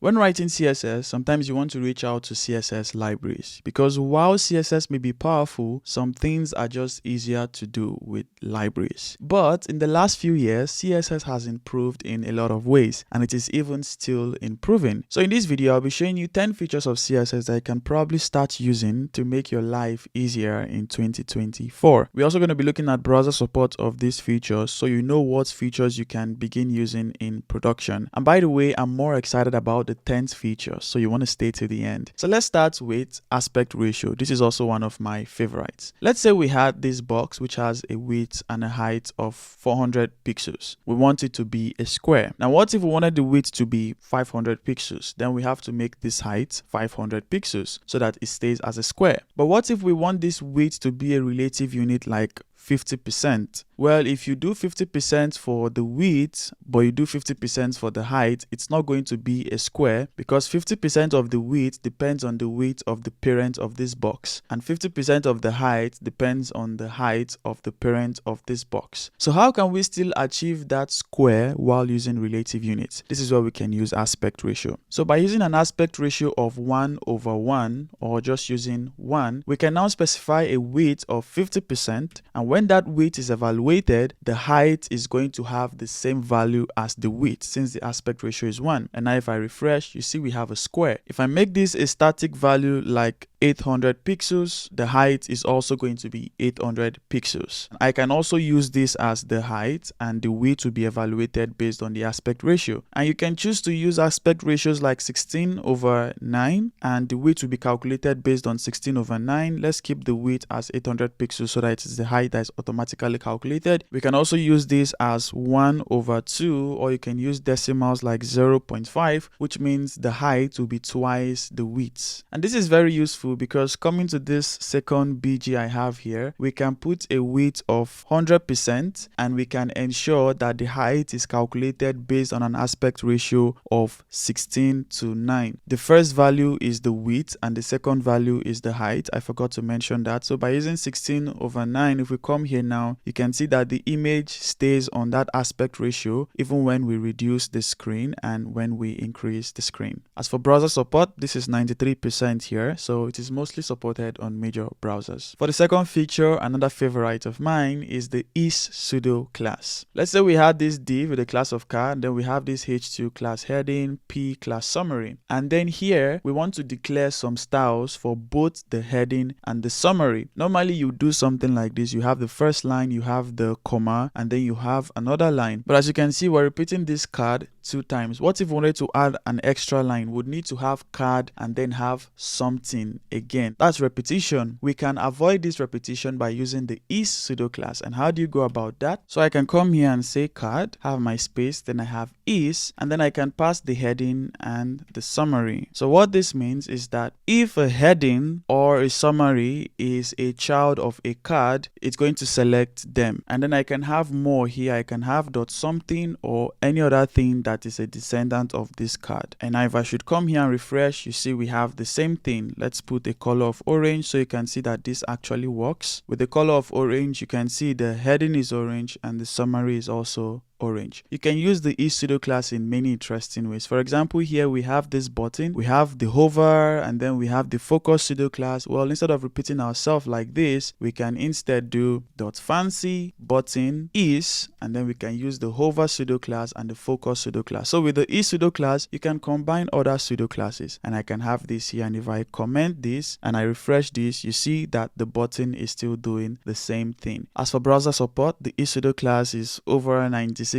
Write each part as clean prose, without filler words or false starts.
When writing CSS, sometimes you want to reach out to CSS libraries because while CSS may be powerful, some things are just easier to do with libraries. But in the last few years, CSS has improved in a lot of ways and it is even still improving. So in this video, I'll be showing you 10 features of CSS that you can probably start using to make your life easier in 2024. We're also going to be looking at browser support of these features so you know what features you can begin using in production. And by the way, I'm more excited about the 10th feature, so you want to stay to the end. So let's start with aspect ratio. This is also one of my favorites. Let's say we had this box which has a width and a height of 400 pixels. We want it to be a square. Now what if we wanted the width to be 500 pixels? Then we have to make this height 500 pixels so that it stays as a square. But what if we want this width to be a relative unit like 50%? Well, if you do 50% for the width, but you do 50% for the height, it's not going to be a square because 50% of the width depends on the width of the parent of this box, and 50% of the height depends on the height of the parent of this box. So how can we still achieve that square while using relative units? This is where we can use aspect ratio. So by using an aspect ratio of 1/1 or just using 1, we can now specify a width of 50%, and when that width is evaluated, the height is going to have the same value as the width since the aspect ratio is 1. And now if I refresh, you see we have a square. If I make this a static value like 800 pixels, the height is also going to be 800 pixels. I can also use this as the height and the width to be evaluated based on the aspect ratio. And you can choose to use aspect ratios like 16/9 and the width will be calculated based on 16/9. Let's keep the width as 800 pixels so that it is the height that is automatically calculated. We can also use this as 1/2, or you can use decimals like 0.5, which means the height will be twice the width. And this is very useful because coming to this second BG I have here, we can put a width of 100% and we can ensure that the height is calculated based on an aspect ratio of 16:9. The first value is the width and the second value is the height. I forgot to mention that. So by using 16/9, if we come here now, you can see that the image stays on that aspect ratio even when we reduce the screen and when we increase the screen. As for browser support, this is 93% here, so it is mostly supported on major browsers. For the second feature, another favorite of mine is the pseudo class. Let's say we had this div with a class of car, then we have this h2 class heading, p class summary, and then here we want to declare some styles for both the heading and the summary. Normally you do something like this. You have the first line, you have the comma, and then you have another line. But as you can see, we're repeating this card 2 times. What if we wanted to add an extra line? We'd need to have card and then have something again. That's repetition. We can avoid this repetition by using the pseudo class. And how do you go about that? So I can come here and say card, have my space, then I have is, and then I can pass the heading and the summary. So what this means is that if a heading or a summary is a child of a card, it's going to select them. And then I can have more here. I can have dot something or any other thing that is a descendant of this card. And now if I should come here and refresh, you see we have the same thing. Let's put a color of orange so you can see that this actually works. With the color of orange, you can see the heading is orange and the summary is also orange. You can use the pseudo class in many interesting ways. For example, here we have this button, we have the hover, and then we have the focus pseudo class. Well, instead of repeating ourselves like this, we can instead do dot fancy button is, and then we can use the hover pseudo class and the focus pseudo class. So with the pseudo class, you can combine other pseudo classes, and I can have this here. And if I comment this and I refresh this, you see that the button is still doing the same thing. As for browser support, the pseudo class is over 96%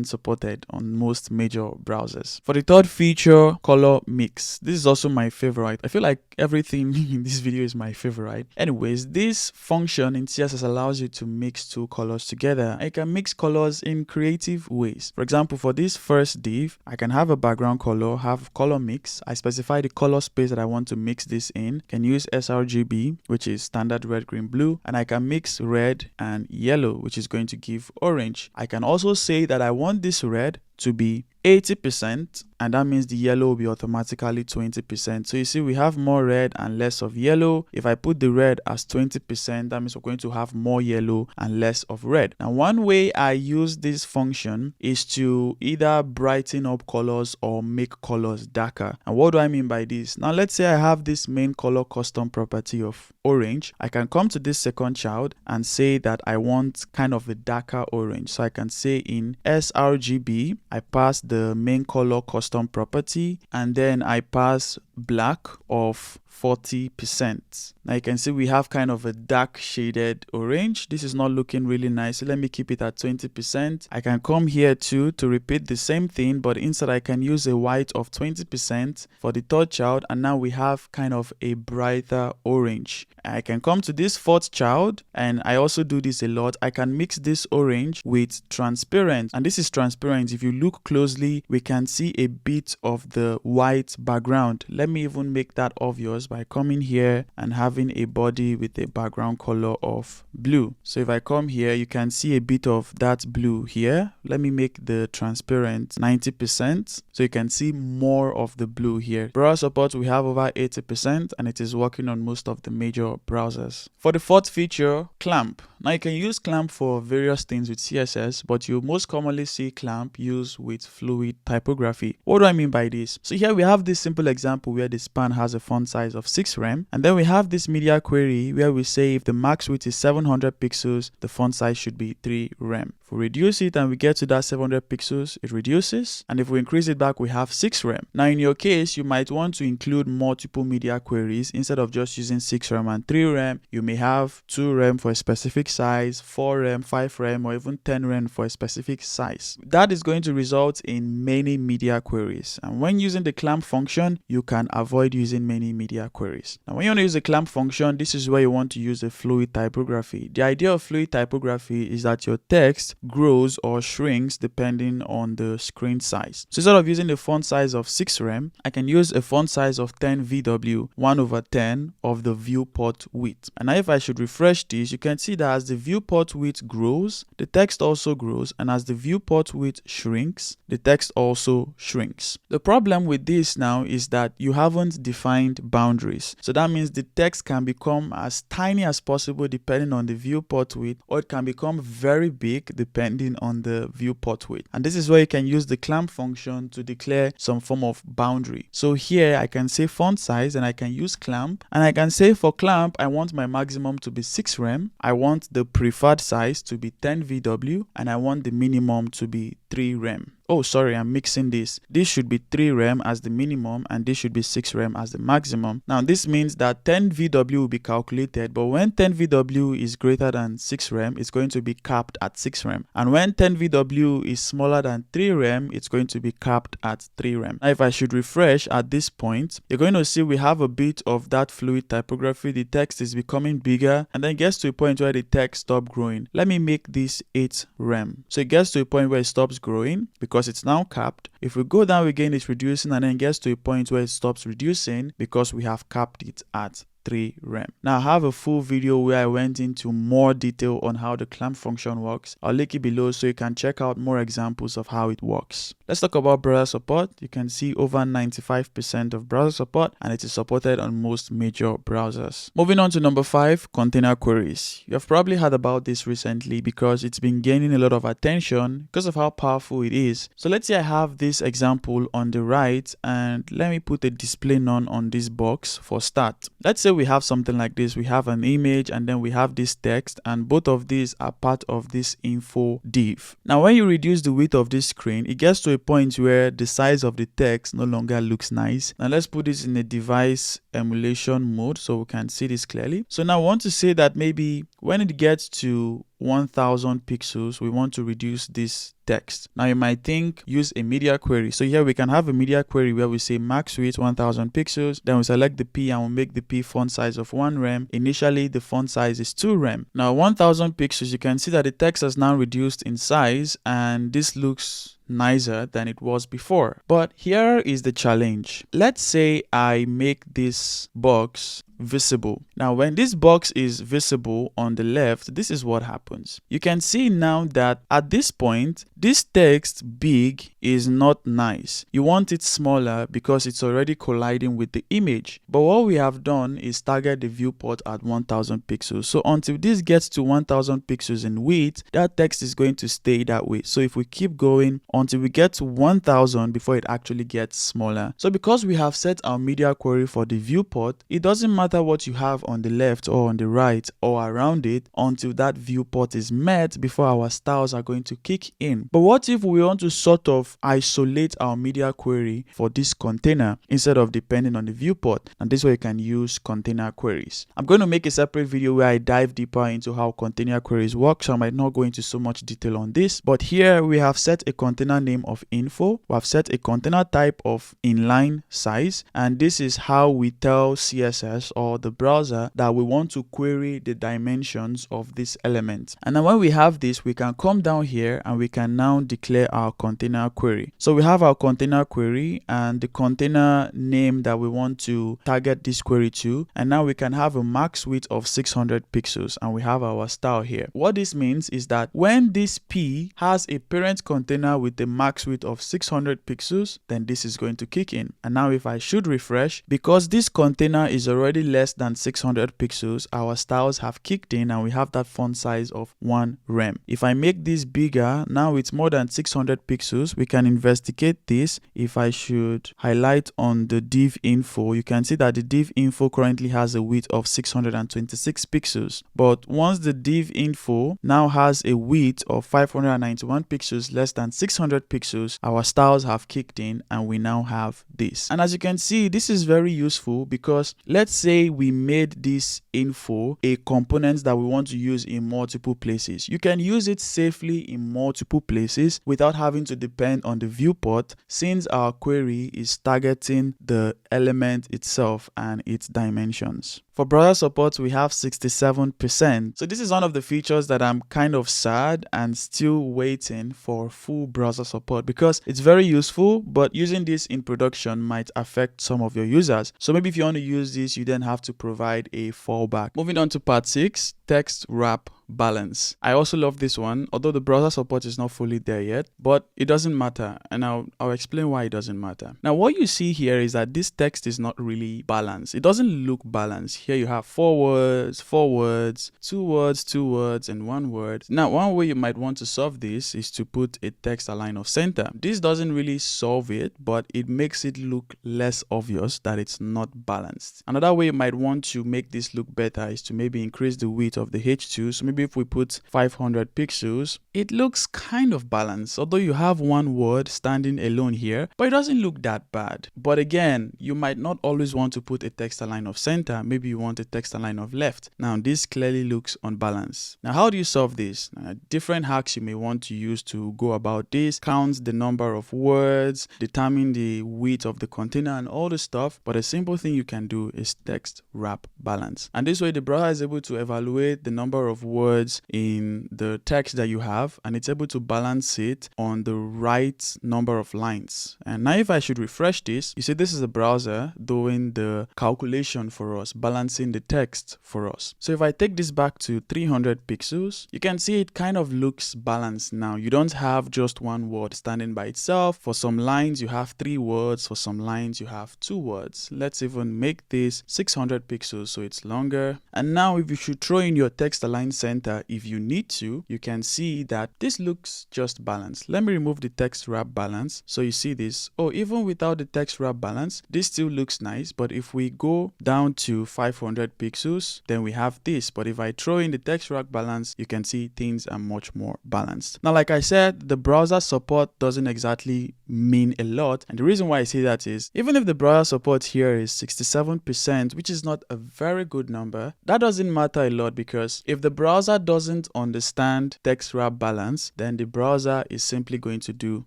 supported on most major browsers. For the third feature, color mix. This is also my favorite. I feel like everything in this video is my favorite. Anyways, this function in CSS allows you to mix 2 colors together. I can mix colors in creative ways. For example, for this first div, I can have a background color, have color mix. I specify the color space that I want to mix this in. Can use sRGB, which is standard red, green, blue, and I can mix red and yellow, which is going to give orange. I can also say that I want this red to be 80%, and that means the yellow will be automatically 20%. So you see we have more red and less of yellow. If I put the red as 20%, that means we're going to have more yellow and less of red. Now one way I use this function is to either brighten up colors or make colors darker. And what do I mean by this? Now let's say I have this main color custom property of orange. I can come to this second child and say that I want kind of a darker orange. So I can say in sRGB, I pass the main color custom property and then I pass black of 40%. Now you can see we have kind of a dark shaded orange. This is not looking really nice. So let me keep it at 20%. I can come here too to repeat the same thing, but instead I can use a white of 20% for the third child, and now we have kind of a brighter orange. I can come to this fourth child, and I also do this a lot. I can mix this orange with transparent, and this is transparent. If you look closely, we can see a bit of the white background. Let me even make that obvious by coming here and having a body with a background color of blue. So if I come here, you can see a bit of that blue here. Let me make the transparent 90%, so you can see more of the blue here. Browser support, we have over 80%, and it is working on most of the major browsers. For the fourth feature, clamp. Now you can use clamp for various things with CSS, but you most commonly see clamp used with fluid typography. What do I mean by this? So here we have this simple example where the span has a font size of 6 rem, and then we have this media query where we say if the max width is 700 pixels, the font size should be 3 rem. If we reduce it and we get to that 700 pixels, it reduces, and if we increase it back, we have 6 rem. Now in your case, you might want to include multiple media queries. Instead of just using 6 rem and 3 rem, you may have 2 rem for a specific size, 4 rem, 5 rem, or even 10 rem for a specific size. That is going to result in many media queries, and when using the clamp function, you can avoid using many media queries. Now when you want to use the clamp function, this is where you want to use a fluid typography. The idea of fluid typography is that your text grows or shrinks depending on the screen size. So instead of using a font size of 6 rem, I can use a font size of 10 VW, 1/10 of the viewport width. And now if I should refresh this, you can see that as the viewport width grows, the text also grows, and as the viewport width shrinks, the text also shrinks. The problem with this now is that you haven't defined boundaries. So that means the text can become as tiny as possible depending on the viewport width, or it can become very big depending on the viewport width. And this is where you can use the clamp function to declare some form of boundary. So here I can say font size, and I can use clamp, and I can say for clamp I want my maximum to be 6 rem, I want the preferred size to be 10 VW, and I want the minimum to be 3 rem. Oh, sorry, I'm mixing this. This should be 3 rem as the minimum, and this should be 6 rem as the maximum. Now, this means that 10 VW will be calculated, but when 10 VW is greater than 6 rem, it's going to be capped at 6 rem. And when 10 VW is smaller than 3 rem, it's going to be capped at 3 rem. Now, if I should refresh at this point, you're going to see we have a bit of that fluid typography. The text is becoming bigger, and then it gets to a point where the text stops growing. Let me make this 8 rem. So it gets to a point where it stops growing because it's now capped. If we go down again, it's reducing, and then it gets to a point where it stops reducing because we have capped it at 3 rem. Now I have a full video where I went into more detail on how the clamp function works. I'll link it below so you can check out more examples of how it works. Let's talk about browser support. You can see over 95% of browser support, and it is supported on most major browsers. Moving on to number 5, container queries. You have probably heard about this recently because it's been gaining a lot of attention because of how powerful it is. So let's say I have this example on the right, and let me put a display none on this box for start. Let's say we have something like this. We have an image, and then we have this text, and both of these are part of this info div. Now when you reduce the width of this screen, it gets to a point where the size of the text no longer looks nice. Now let's put this in a device emulation mode so we can see this clearly. So now I want to say that maybe when it gets to 1000 pixels, we want to reduce this text. Now you might think use a media query. So here we can have a media query where we say max width 1000 pixels, then we select the P and we'll make the P font size of 1 rem. Initially the font size is 2 rem. Now 1000 pixels, you can see that the text has now reduced in size, and this looks nicer than it was before. But here is the challenge. Let's say I make this box visible. Now, when this box is visible on the left, this is what happens. You can see now that at this point, this text big is not nice. You want it smaller because it's already colliding with the image. But what we have done is target the viewport at 1000 pixels. So until this gets to 1000 pixels in width, that text is going to stay that way. So if we keep going until we get to 1000 before it actually gets smaller. So because we have set our media query for the viewport, it doesn't matter what you have on the left or on the right or around it until that viewport is met before our styles are going to kick in. But what if we want to sort of isolate our media query for this container instead of depending on the viewport? And this way you can use container queries. I'm going to make a separate video where I dive deeper into how container queries work, so I might not go into so much detail on this. But here we have set a container name of info, we have set a container type of inline size, and this is how we tell CSS or the browser that we want to query the dimensions of this element. And then when we have this, we can come down here and we can now declare our container query. So we have our container query and the container name that we want to target this query to, and now we can have a max width of 600 pixels and we have our style here. What this means is that when this P has a parent container with a max width of 600 pixels, then this is going to kick in. And now if I should refresh, because this container is already less than 600 pixels, our styles have kicked in and we have that font size of 1 rem. If I make this bigger, now it's more than 600 pixels. We can investigate this. If I should highlight on the div info, you can see that the div info currently has a width of 626 pixels. But once the div info now has a width of 591 pixels less than 600 pixels, our styles have kicked in and we now have this. And as you can see, this is very useful because let's say we made this info a component that we want to use in multiple places. You can use it safely in multiple places without having to depend on the viewport, since our query is targeting the element itself and its dimensions. For browser support, we have 67%. So this is one of the features that I'm kind of sad and still waiting for full browser support, because it's very useful, but using this in production might affect some of your users. So maybe if you want to use this, you then have to provide a fallback. Moving on to part 6, text wrap balance. I also love this one, although the browser support is not fully there yet, but it doesn't matter, and I'll explain why it doesn't matter. Now what you see here is that this text is not really balanced. It doesn't look balanced. Here you have 4 words, 2 words, 2 words, and 1 word. Now one way you might want to solve this is to put a text align of center. This doesn't really solve it, but it makes it look less obvious that it's not balanced. Another way you might want to make this look better is to maybe increase the width of the H2. So maybe if we put 500 pixels, it looks kind of balanced, although you have 1 word standing alone here, but it doesn't look that bad. But again, you might not always want to put a text align of center. Maybe you want a text align of left. Now this clearly looks unbalanced. Now how do you solve this? Different hacks you may want to use to go about this: count the number of words, determine the width of the container, and all the stuff. But a simple thing you can do is text wrap balance, and this way the browser is able to evaluate the number of words in the text that you have, and it's able to balance it on the right number of lines. And now if I should refresh this, you see this is a browser doing the calculation for us, balancing the text for us. So if I take this back to 300 pixels, you can see it kind of looks balanced now. You don't have just 1 word standing by itself. For some lines you have 3 words, for some lines you have 2 words. Let's even make this 600 pixels so it's longer. And now if you should throw in your text align center, if you need to, you can see that this looks just balanced. Let me remove the text wrap balance so you see this. Oh, even without the text wrap balance, this still looks nice. But if we go down to 500 pixels, then we have this. But if I throw in the text wrap balance, you can see things are much more balanced. Now, like I said, the browser support doesn't exactly mean a lot, and the reason why I say that is even if the browser support here is 67%, which is not a very good number, that doesn't matter a lot, because if the browser doesn't understand text wrap balance, then the browser is simply going to do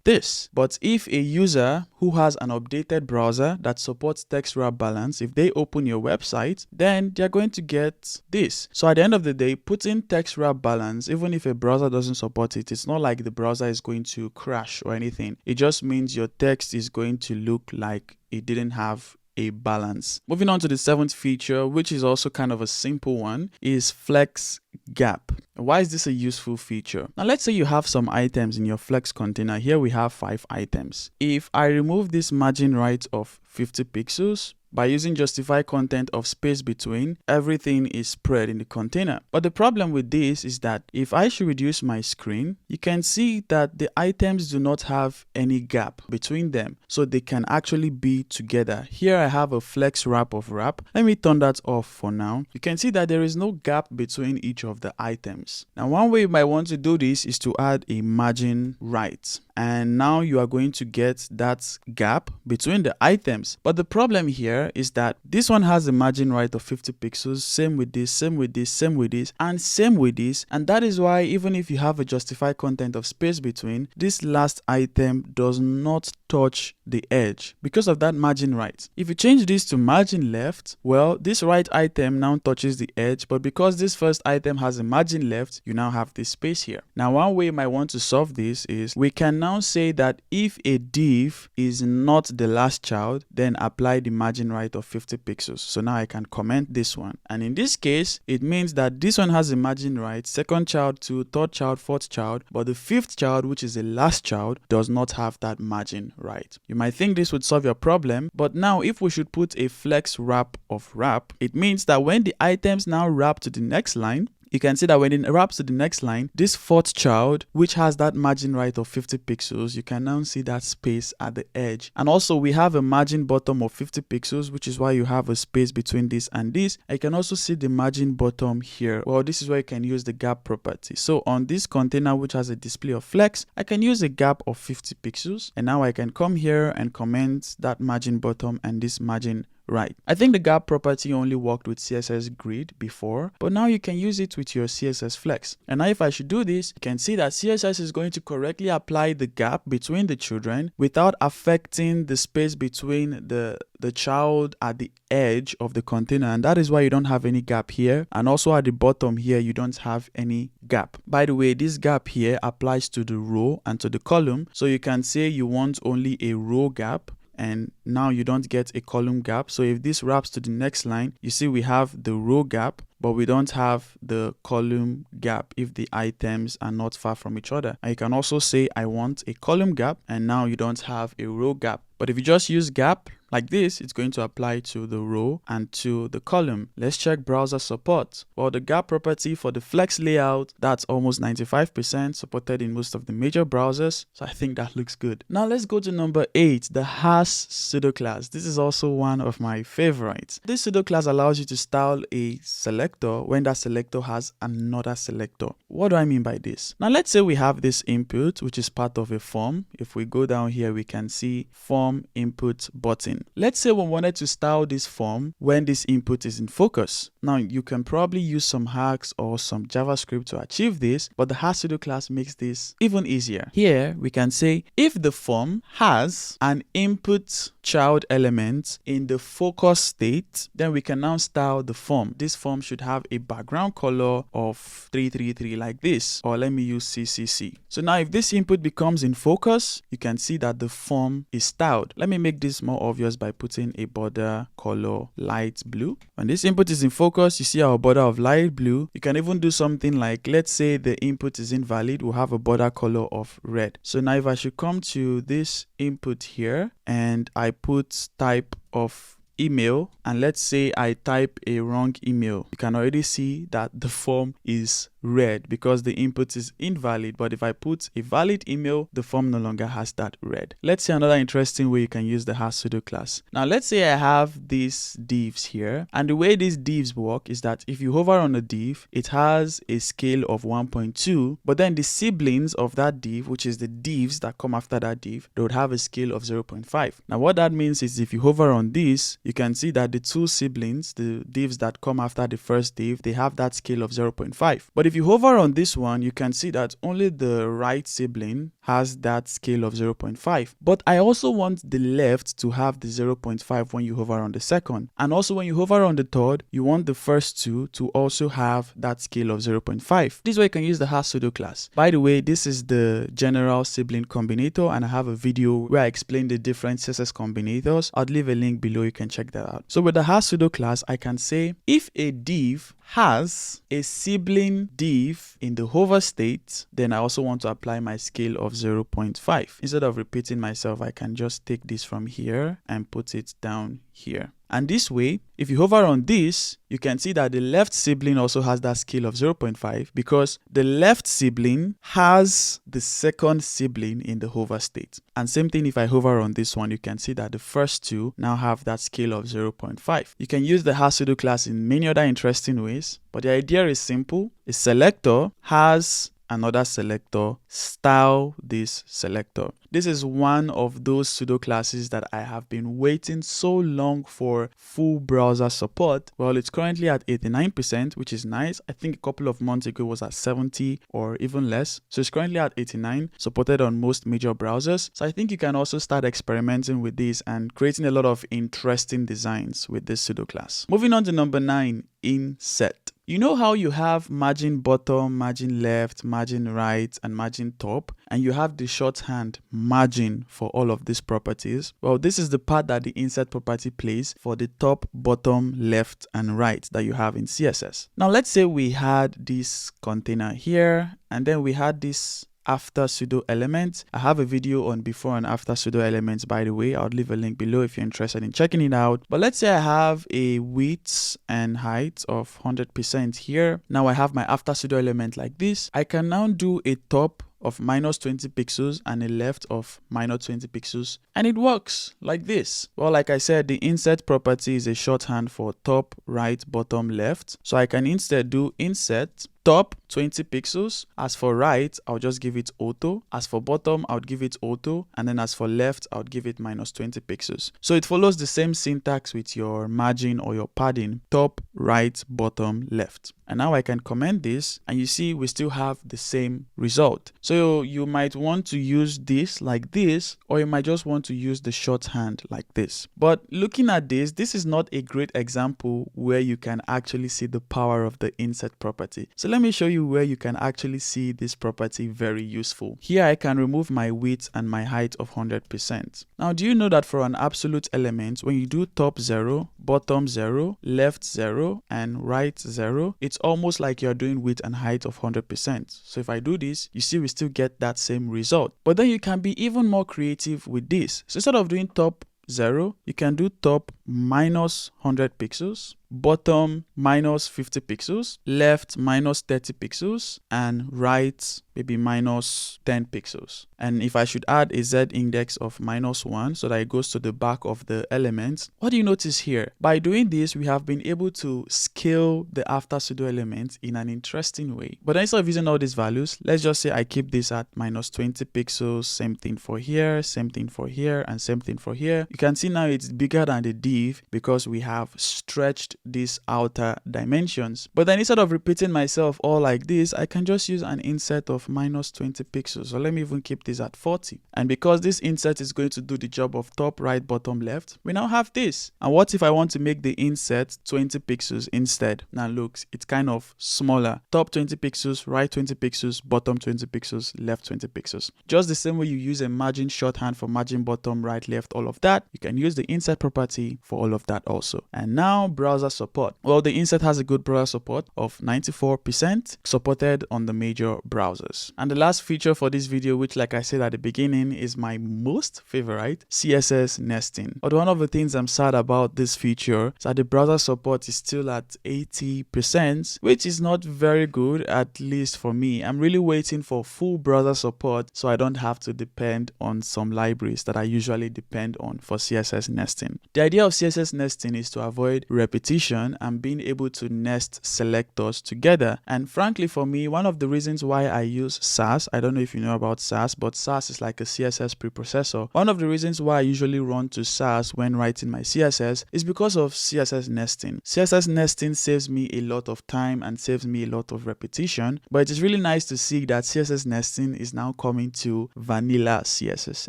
this. But if a user who has an updated browser that supports text wrap balance, if they open your website, then they're going to get this. So at the end of the day, putting text wrap balance, even if a browser doesn't support it, it's not like the browser is going to crash or anything. It just means your text is going to look like it didn't have a balance. Moving on to the 7th feature, which is also kind of a simple one, is flex gap. Why is this a useful feature? Now let's say you have some items in your flex container. Here we have 5 items. If I remove this margin right of 50 pixels, by using justify content of space between, everything is spread in the container. But the problem with this is that if I should reduce my screen, you can see that the items do not have any gap between them, so they can actually be together. Here I have a flex wrap of wrap. Let me turn that off for now. You can see that there is no gap between each of the items. Now one way you might want to do this is to add a margin right. And now you are going to get that gap between the items. But the problem here is that this one has a margin right of 50 pixels, same with this, same with this, same with this, and same with this. And that is why even if you have a justify content of space between, this last item does not touch the edge because of that margin right. If you change this to margin left, well, this right item now touches the edge, but because this first item has a margin left, you now have this space here. Now one way you might want to solve this is we can now say that if a div is not the last child, then apply the margin right of 50 pixels. So now I can comment this one, and in this case it means that this one has a margin right, second child to third child, fourth child, but the 5th child, which is the last child, does not have that margin right. You might think this would solve your problem, but now if we should put a flex wrap of wrap, it means that when the items now wrap to the next line, you can see that when it wraps to the next line, this 4th child, which has that margin right of 50 pixels, you can now see that space at the edge. And also we have a margin bottom of 50 pixels, which is why you have a space between this and this. I can also see the margin bottom here. Well, this is where you can use the gap property. So on this container, which has a display of flex, I can use a gap of 50 pixels. And now I can come here and comment that margin bottom and this margin right. I think the gap property only worked with CSS grid before, but now you can use it with your CSS flex. And now if I should do this, you can see that CSS is going to correctly apply the gap between the children without affecting the space between the child at the edge of the container, and that is why you don't have any gap here, and also at the bottom here you don't have any gap. By the way, this gap here applies to the row and to the column, so you can say you want only a row gap, and now you don't get a column gap. So if this wraps to the next line, you see we have the row gap, but we don't have the column gap if the items are not far from each other. And you can also say I want a column gap, and now you don't have a row gap. But if you just use gap like this, it's going to apply to the row and to the column. Let's check browser support. Well, the gap property for the flex layout, that's almost 95% supported in most of the major browsers. So I think that looks good. Now let's go to number 8, the has pseudo class. This is also one of my favorites. This pseudo class allows you to style a selector when that selector has another selector. What do I mean by this? Now let's say we have this input, which is part of a form. If we go down here, we can see form input button. Let's say we wanted to style this form when this input is in focus. Now you can probably use some hacks or some JavaScript to achieve this, but the has pseudo class makes this even easier. Here we can say if the form has an input child element in the focus state, then we can now style the form. This form should have a background color of 333 like this, or let me use CCC. So now if this input becomes in focus, you can see that the form is styled. Let me make this more obvious by putting a border color light blue. When this input is in focus, you see our border of light blue. You can even do something like, let's say the input is invalid, we'll have a border color of red. So now if I should come to this input here and I put type of email, and let's say I type a wrong email, you can already see that the form is red because the input is invalid. But if I put a valid email, the form no longer has that red. Let's see another interesting way you can use the has pseudo class. Now let's say I have these divs here, and the way these divs work is that if you hover on a div, it has a scale of 1.2, but then the siblings of that div, which is the divs that come after that div, they would have a scale of 0.5. Now what that means is if you hover on this, you can see that the two siblings, the divs that come after the first div, they have that scale of 0.5. But if if you hover on this one, you can see that only the right sibling has that scale of 0.5. But I also want the left to have the 0.5 when you hover on the second. And also when you hover on the third, you want the first two to also have that scale of 0.5. This way you can use the pseudo class. By the way, this is the general sibling combinator, and I have a video where I explain the different CSS combinators. I'll leave a link below, you can check that out. So with the pseudo class, I can say if a div has a sibling div in the hover state, then I also want to apply my scale of 0.5. Instead of repeating myself, I can just take this from here and put it down here. And this way, if you hover on this, you can see that the left sibling also has that scale of 0.5 because the left sibling has the second sibling in the hover state. And same thing if I hover on this one, you can see that the first two now have that scale of 0.5. You can use the pseudo class in many other interesting ways, but the idea is simple. A selector has another selector style this selector. This is one of those pseudo classes that I have been waiting so long for full browser support. Well, it's currently at 89%, which is nice. I think a couple of months ago it was at 70 or even less. So it's currently at 89, supported on most major browsers. So I think you can also start experimenting with this and creating a lot of interesting designs with this pseudo class. Moving on to number 9, inset. You know how you have margin bottom, margin left, margin right, and margin top, and you have the shorthand margin for all of these properties? Well, this is the part that the inset property plays for the top, bottom, left, and right that you have in CSS. Now, let's say we had this container here, and then we had this after pseudo elements. I have a video on before and after pseudo elements, by the way. I'll leave a link below if you're interested in checking it out. But let's say I have a width and height of 100% here. Now I have my after pseudo element like this. I can now do a top of minus 20 pixels and a left of minus 20 pixels, and it works like this. Well, like I said, the inset property is a shorthand for top, right, bottom, left. So I can instead do inset top 20 pixels. As for right, I'll just give it auto. As for bottom, I would give it auto. And then as for left, I would give it minus 20 pixels. So it follows the same syntax with your margin or your padding: top, right, bottom, left. And now I can comment this, and you see we still have the same result. So you might want to use this like this, or you might just want to use the shorthand like this. But looking at this is not a great example where you can actually see the power of the inset property. So let me show you where you can actually see this property very useful. Here I can remove my width and my height of 100%. Now, do you know that for an absolute element, when you do top 0, bottom 0, left 0, and right 0, it's almost like you're doing width and height of 100%. So if I do this, you see we still get that same result. But then you can be even more creative with this. So instead of doing top 0, you can do top minus 100 pixels, bottom minus 50 pixels, left minus 30 pixels, and right maybe minus 10 pixels. And if I should add a z index of -1 so that it goes to the back of the element, what do you notice here? By doing this, we have been able to scale the after pseudo element in an interesting way. But instead of using all these values, let's just say I keep this at -20 pixels, same thing for here, same thing for here, and same thing for here. You can see now it's bigger than the div because we have stretched these outer dimensions. But then instead of repeating myself all like this, I can just use an inset of -20 pixels. So let me even keep this at 40. And because this inset is going to do the job of top, right, bottom, left, we now have this. And what if I want to make the inset 20 pixels instead? Now look, it's kind of smaller. Top 20 pixels, right 20 pixels, bottom 20 pixels, left 20 pixels. Just the same way you use a margin shorthand for margin bottom, right, left, all of that, you can use the inset property for all of that also. And now browser support. Well, the inset has a good browser support of 94%, supported on the major browsers. And the last feature for this video, which like I said at the beginning, is my most favorite, CSS nesting. But one of the things I'm sad about this feature is that the browser support is still at 80%, which is not very good, at least for me. I'm really waiting for full browser support so I don't have to depend on some libraries that I usually depend on for CSS nesting. The idea of CSS nesting is to avoid repetition and being able to nest selectors together. And frankly, for me, one of the reasons why I use Sass, I don't know if you know about Sass, but Sass is like a CSS preprocessor. One of the reasons why I usually run to Sass when writing my CSS is because of CSS nesting. CSS nesting saves me a lot of time and saves me a lot of repetition, but it is really nice to see that CSS nesting is now coming to vanilla CSS.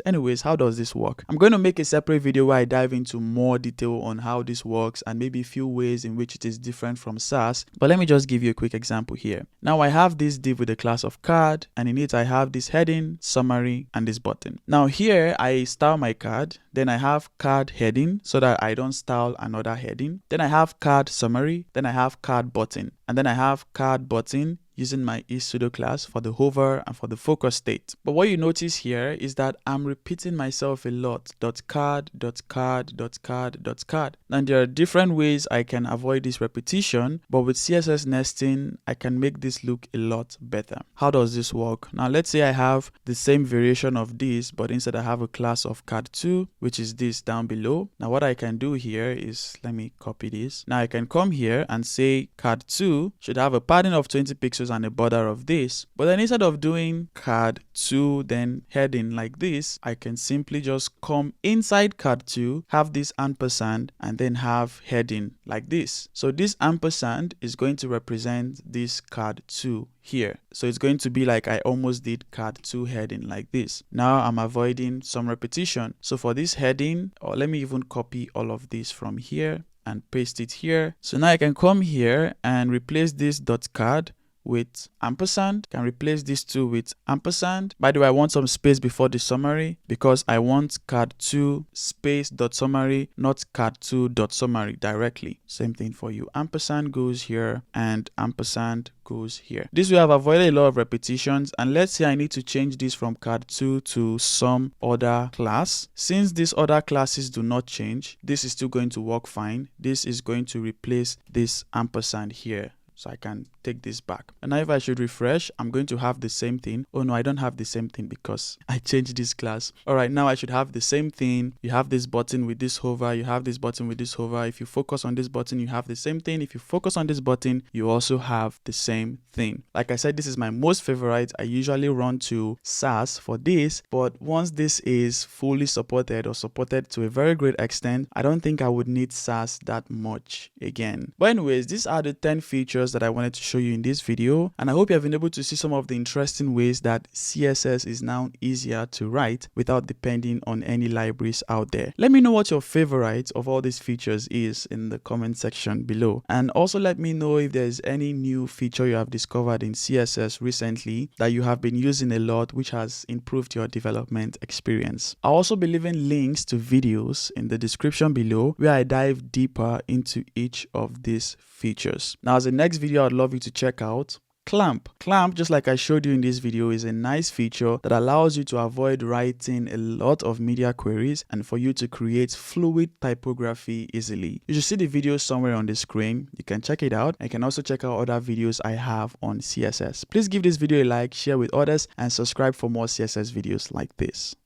Anyways, how does this work? I'm going to make a separate video where I dive into more detail on how this works and maybe a few ways in which it is different from Sass, but let me just give you a quick example here. Now I have this div with a class of card, and in it I have this heading, summary, and this button. Now here I style my card, then I have card heading so that I don't style another heading. Then I have card summary, then I have card button, and then I have card button using my pseudo class for the hover and for the focus state. But what you notice here is that I'm repeating myself a lot. .card, .card, .card, .card. And there are different ways I can avoid this repetition, but with CSS nesting, I can make this look a lot better. How does this work? Now let's say I have the same variation of this, but instead I have a class of card2, which is this down below. Now what I can do here is, let me copy this. Now I can come here and say card2 should have a padding of 20 pixels and a border of this, but then instead of doing card2 then heading like this, I can simply just come inside card2, have this ampersand, and then have heading like this. So this ampersand is going to represent this card2 here. So it's going to be like I almost did card2 heading like this. Now I'm avoiding some repetition. So for this heading, or let me even copy all of this from here and paste it here. So now I can come here and replace this .card with ampersand, can replace these two with ampersand. By the way, I want some space before the summary because I want card2 space dot summary, not card2 dot summary directly. Same thing for you. Ampersand goes here and ampersand goes here. This way I've avoided a lot of repetitions, and let's say I need to change this from card2 to some other class. Since these other classes do not change, this is still going to work fine. This is going to replace this ampersand here. So I can take this back. And now if I should refresh, I'm going to have the same thing. Oh no, I don't have the same thing because I changed this class. All right, now I should have the same thing. You have this button with this hover. You have this button with this hover. If you focus on this button, you have the same thing. If you focus on this button, you also have the same thing. Like I said, this is my most favorite. I usually run to Sass for this, but once this is fully supported or supported to a very great extent, I don't think I would need Sass that much again. But anyways, these are the 10 features that I wanted to show you in this video, and I hope you have been able to see some of the interesting ways that CSS is now easier to write without depending on any libraries out there. Let me know what your favorite of all these features is in the comment section below, and also let me know if there's any new feature you have discovered in CSS recently that you have been using a lot which has improved your development experience. I'll also be leaving links to videos in the description below where I dive deeper into each of these features. Now, as the next video I'd love you to check out Clamp. Clamp, just like I showed you in this video, is a nice feature that allows you to avoid writing a lot of media queries and for you to create fluid typography easily. You should see the video somewhere on the screen. You can check it out. You can also check out other videos I have on CSS. Please give this video a like, share with others, and subscribe for more CSS videos like this.